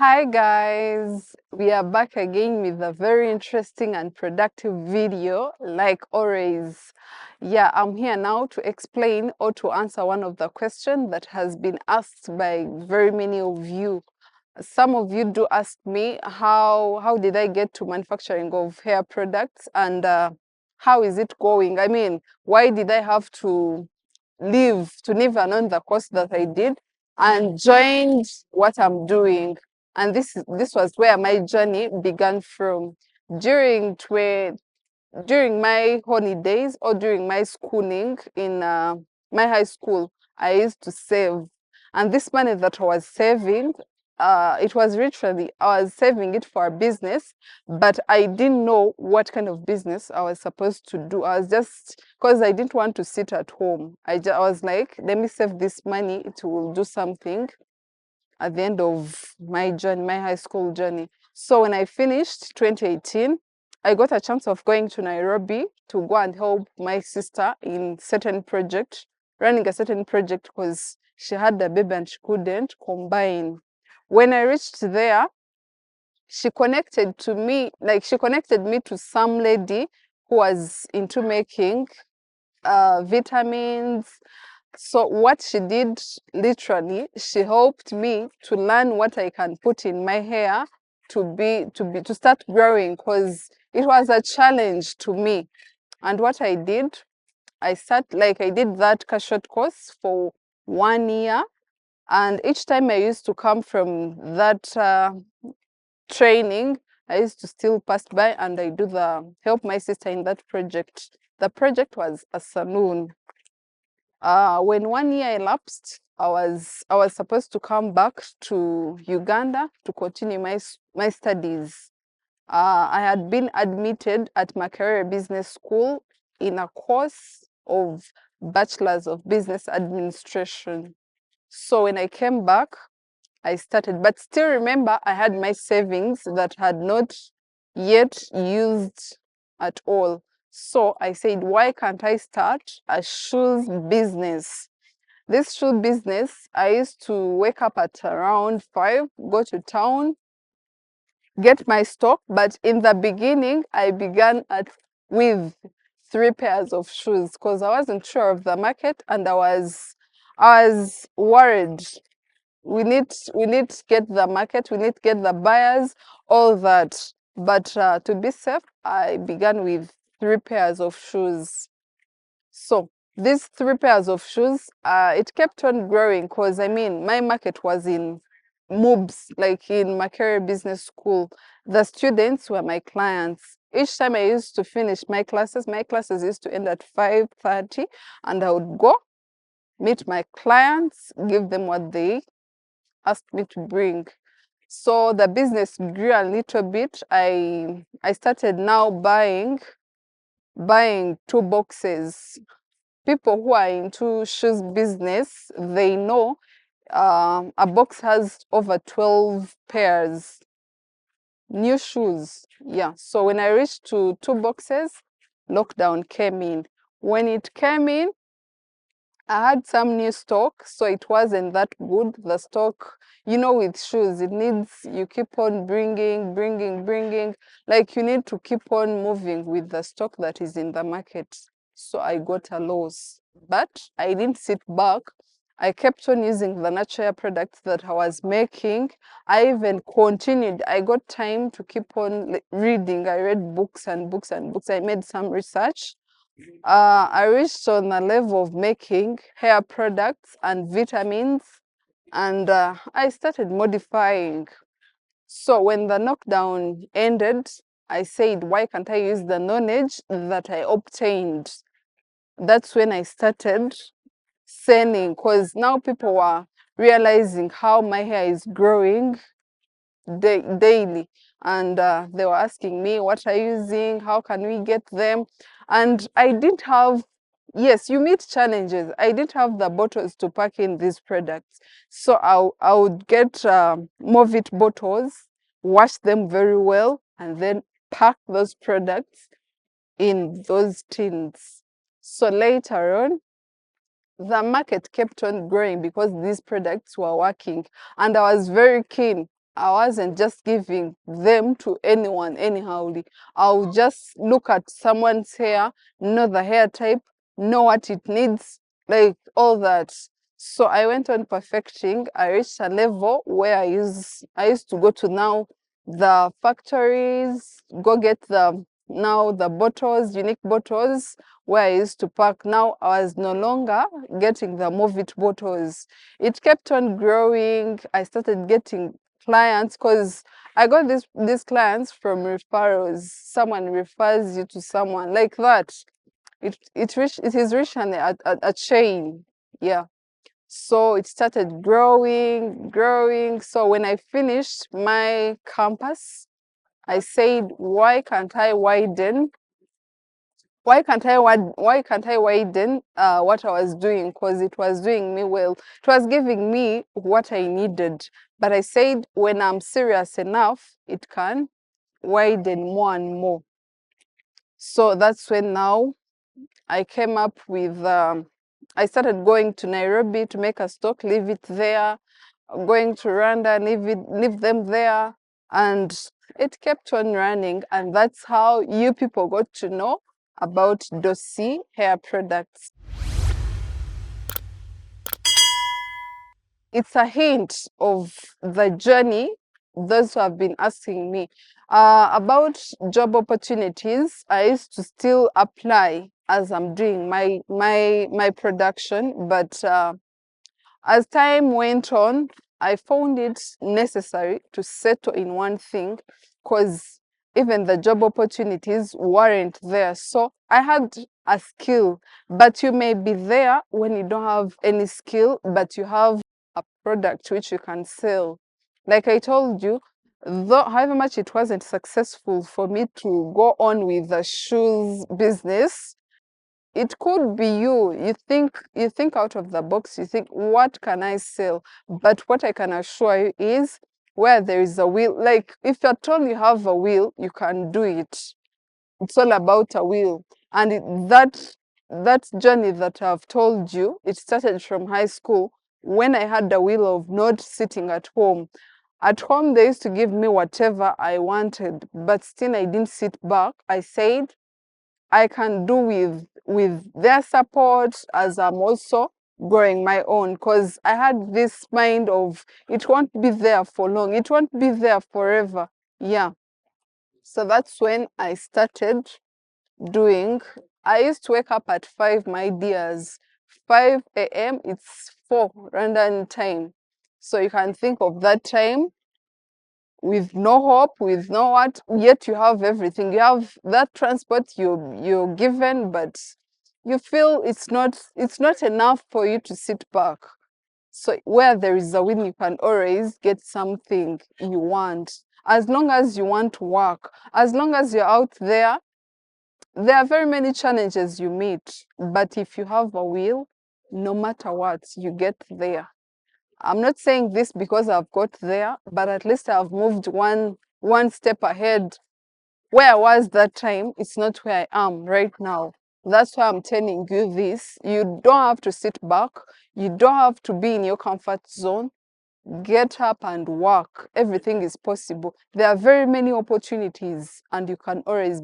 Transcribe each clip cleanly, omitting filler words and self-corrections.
Hi guys, we are back again with a very interesting and productive video like always. Yeah, I'm here now to explain or to answer one of the questions that has been asked by very many of you. Some of you do ask me how did I get to manufacturing of hair products and how is it going? I mean, why did I have to leave on the course that I did and joined what I'm doing? And this was where my journey began from. During during my holidays or during my schooling in my high school, I used to save. And this money that I was saving, it was literally, I was saving it for a business, but I didn't know what kind of business I was supposed to do. I was just, because I didn't want to sit at home. I was like, let me save this money, it will do something at the end of my journey, my high school journey. So when I finished 2018, I got a chance of going to Nairobi to go and help my sister in certain project, running a certain project because she had a baby and she couldn't combine. When I reached there, she connected to me, like she connected me to some lady who was into making vitamins. So what she did, literally, she helped me to learn what I can put in my hair to start growing, because it was a challenge to me. And what I did, I did that short course for 1 year, and each time I used to come from that training, I used to still pass by and I do the help my sister in that project. The project was a saloon. When 1 year elapsed, I was supposed to come back to Uganda to continue my studies. I had been admitted at Makerere Business School in a course of Bachelor's of Business Administration. So when I came back, I started, but still remember I had my savings that had not yet used at all. So I said, why can't I start a shoes business? This shoe business, I used to wake up at around 5, go to town, get my stock. But in the beginning, I began with 3 pairs of shoes because I wasn't sure of the market and I was worried. We need to get the market, we need to get the buyers, all that. But to be safe, I began with 3 pairs of shoes. So these 3 pairs of shoes, it kept on growing because I mean my market was in MOOBs, like in Makerere Business School. The students were my clients. Each time I used to finish my classes used to end at 5:30, and I would go meet my clients, give them what they asked me to bring. So the business grew a little bit. I started now buying 2 boxes. People who are into shoes business, they know a box has over 12 pairs new shoes. Yeah. So when I reached to 2 boxes, lockdown came in. When it came in, I had some new stock, so it wasn't that good. The stock, with shoes, it needs you keep on bringing. Like you need to keep on moving with the stock that is in the market. So I got a loss, but I didn't sit back. I kept on using the natural products that I was making. I even continued. I got time to keep on reading. I read books and books and books. I made some research. I reached on a level of making hair products and vitamins, and I started modifying. So when the knockdown ended, I said, why can't I use the knowledge that I obtained? That's when I started selling, because now people were realizing how my hair is growing daily, and they were asking me, what are you using, how can we get them? And I didn't have, yes, you meet challenges. I didn't have the bottles to pack in these products, so I would get Movit bottles, wash them very well, and then pack those products in those tins. So later on, the market kept on growing because these products were working, and I was very keen I wasn't just giving them to anyone anyhow. I'll just look at someone's hair, know the hair type, know what it needs, like all that. So I went on perfecting. I reached a level where I used to go to now the factories, go get the bottles, unique bottles where I used to pack. Now I was no longer getting the Move It bottles. It kept on growing. I started getting clients because I got these clients from referrals. Someone refers you to someone like that. It is reaching a chain. Yeah. So it started growing, growing. So when I finished my campus, I said, why can't I widen? Why can't I widen what I was doing? Because it was doing me well. It was giving me what I needed. But I said, when I'm serious enough, it can widen more and more. So that's when now I came up with, I started going to Nairobi to make a stock, leave it there, going to Rwanda, leave them there. And it kept on running. And that's how you people got to know about Dorcy hair products. It's a hint of the journey those who have been asking me about job opportunities. I used to still apply as I'm doing my production, but as time went on, I found it necessary to settle in one thing because even the job opportunities weren't there. So I had a skill, but you may be there when you don't have any skill, but you have a product which you can sell. Like I told you, though however much it wasn't successful for me to go on with the shoes business, it could be you. You think out of the box. You think, what can I sell? But what I can assure you is, where there is a will, like if you're told you have a will, you can do it. It's all about a will. And that journey that I've told you, it started from high school when I had the will of not sitting at home. At home, they used to give me whatever I wanted, but still I didn't sit back. I said, I can do with their support as I'm also growing my own, because I had this mind of it won't be there for long, it won't be there forever. Yeah. So that's when I started doing. I used to wake up at 5, my dears. 5 a.m. It's 4 Rwandan time. So you can think of that time with no hope, with no what, yet you have everything. You have that transport you're given, but you feel it's not enough for you to sit back. So where there is a win, you can always get something you want. As long as you want to work, as long as you're out there, there are very many challenges you meet. But if you have a will, no matter what, you get there. I'm not saying this because I've got there, but at least I've moved one step ahead. Where I was that time, it's not where I am right now. That's why I'm telling you this. You don't have to sit back. You don't have to be in your comfort zone. Get up and work. Everything is possible. There are very many opportunities, and you can always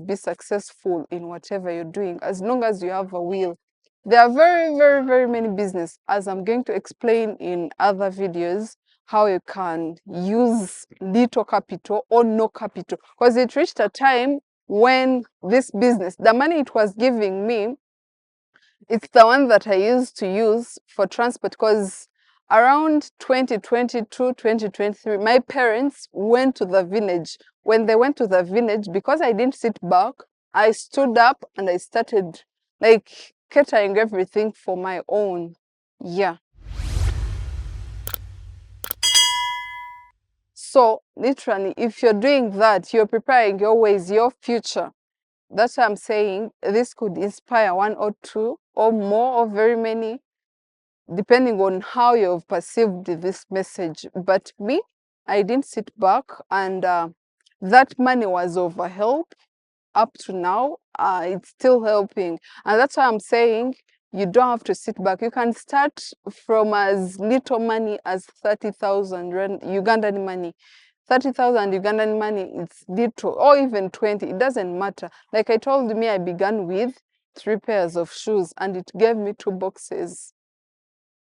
be successful in whatever you're doing as long as you have a will. There are very, very, very many business, as I'm going to explain in other videos, how you can use little capital or no capital. Because it reached a time when this business, the money it was giving me, it's the one that I used to use for transport, because around 2022, 2023, my parents went to the village. When they went to the village, because I didn't sit back, I stood up and I started like catering everything for my own. Yeah. So literally, if you're doing that, you're preparing your ways, your future. That's why I'm saying this could inspire one or two or more or very many, depending on how you've perceived this message. But me, I didn't sit back, and that money was of a help up to now. It's still helping. And that's why I'm saying You don't have to sit back. You can start from as little money as 30,000 Ugandan money. 30,000 Ugandan money, it's little, or even 20, it doesn't matter. Like I told me, I began with 3 pairs of shoes and it gave me 2 boxes.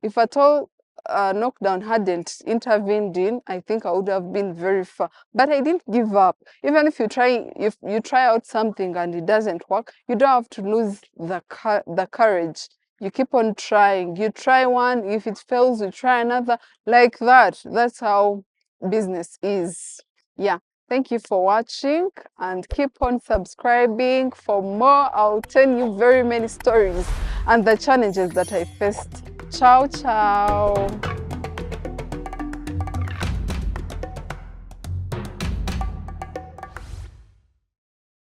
If at all knockdown hadn't intervened in, I think I would have been very far. But I didn't give up. Even if you try out something and it doesn't work, you don't have to lose the courage. You keep on trying. You try one, if it fails, you try another. Like that. That's how business is. Yeah. Thank you for watching and keep on subscribing for more. I'll tell you very many stories and the challenges that I faced. Ciao, ciao.